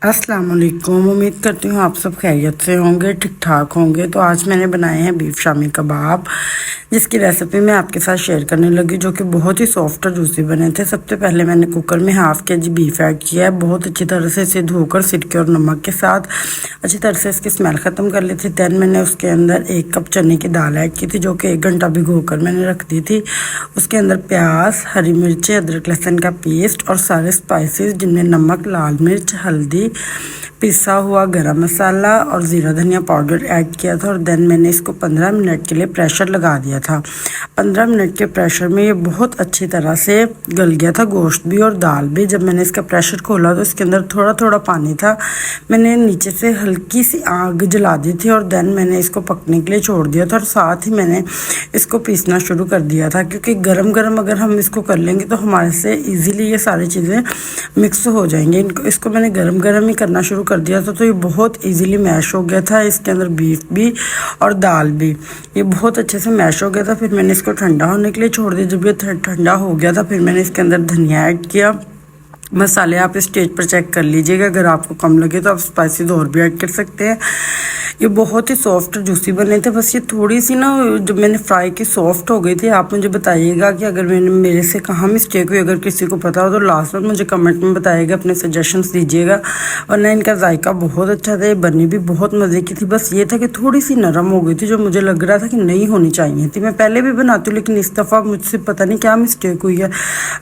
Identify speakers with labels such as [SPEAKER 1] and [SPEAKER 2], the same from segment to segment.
[SPEAKER 1] अस्सलाम वालेकुम। उम्मीद करती हूँ आप सब खैरियत से होंगे, ठीक ठाक होंगे। तो आज मैंने बनाए हैं बीफ शामी कबाब, जिसकी रेसिपी मैं आपके साथ शेयर करने लगी, जो कि बहुत ही सॉफ्ट और जूसी बने थे। सबसे पहले मैंने कुकर में हाफ़ केजी बीफ ऐड किया है। बहुत अच्छी तरह से इसे धोकर सिरके और नमक के साथ अच्छी तरह से इसकी स्मेल ख़त्म कर ली थी। दैन मैंने उसके अंदर 1 कप चने की दाल ऐड की थी, जो कि 1 घंटा भिगो कर मैंने रख दी थी। उसके अंदर प्याज, हरी मिर्चें, अदरक लहसुन का पेस्ट और सारे स्पाइसेस, जिनमें नमक, लाल मिर्च, हल्दी, पिसा हुआ गरम मसाला और ज़ीरा धनिया पाउडर ऐड किया था। और देन मैंने इसको 15 मिनट के लिए प्रेशर लगा दिया था। 15 मिनट के प्रेशर में ये बहुत अच्छी तरह से गल गया था, गोश्त भी और दाल भी। जब मैंने इसका प्रेशर खोला तो इसके अंदर थोड़ा थोड़ा पानी था। मैंने नीचे से हल्की सी आग जला दी थी और देन मैंने इसको पकने के लिए छोड़ दिया था। और साथ ही मैंने इसको पीसना शुरू कर दिया था, क्योंकि गरम गरम अगर हम इसको कर लेंगे तो हमारे से ईज़िली ये सारी चीज़ें मिक्स हो जाएंगे। इसको मैंने गरम गरम ही करना शुरू कर दिया था, तो ये बहुत इजीली मैश हो गया था। इसके अंदर बीफ भी और दाल भी ये बहुत अच्छे से मैश हो गया था। फिर मैंने इसको ठंडा होने के लिए छोड़ दिया। जब ये ठंडा हो गया था, फिर मैंने इसके अंदर धनिया ऐड किया। मसाले आप इस स्टेज पर चेक कर लीजिएगा, अगर आपको कम लगे तो आप स्पाइसेस और भी ऐड कर सकते हैं। ये बहुत ही सॉफ्ट और जूसी बने थे। बस ये थोड़ी सी ना, जब मैंने फ्राई की, सॉफ्ट हो गई थी। आप मुझे बताइएगा कि अगर मेरे से कहाँ मिस्टेक हुई, अगर किसी को पता हो तो लास्ट में मुझे कमेंट में बताइएगा, अपने सजेशंस दीजिएगा। वरना इनका जायका बहुत अच्छा था, ये बनी भी बहुत मज़े की थी। बस ये था कि थोड़ी सी नरम हो गई थी, जो मुझे लग रहा था कि नहीं होनी चाहिए थी। मैं पहले भी बनाती हूँ, लेकिन इस दफ़ा मुझसे पता नहीं क्या मिस्टेक हुई है।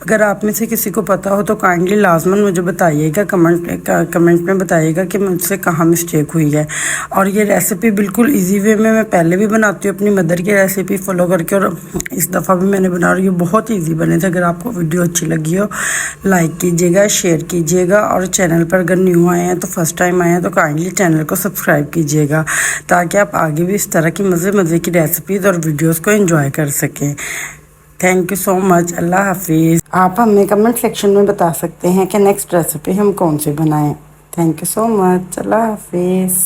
[SPEAKER 1] अगर आप में से किसी को पता हो तो काइंडली लाजमन मुझे बताइएगा, कमेंट में बताइएगा कि मुझसे कहाँ मिस्टेक हुई है। और ये रेसिपी बिल्कुल इजी वे में मैं पहले भी बनाती हूँ, अपनी मदर की रेसिपी फॉलो करके, और इस दफ़ा भी मैंने बना रही हूँ। बहुत इजी बने थे। अगर आपको वीडियो अच्छी लगी हो, लाइक कीजिएगा, शेयर कीजिएगा, और चैनल पर अगर न्यू आए हैं तो फर्स्ट टाइम आए हैं तो काइंडली चैनल को सब्सक्राइब कीजिएगा, ताकि आप आगे भी इस तरह की मज़े की रेसिपीज़ और वीडियोज़ को एंजॉय कर सकें। Thank you so much. अल्लाह हाफिज़। आप हमें कमेंट सेक्शन में बता सकते हैं कि नेक्स्ट रेसिपी हम कौन सी बनाएं। Thank you so much. अल्लाह हाफिज़।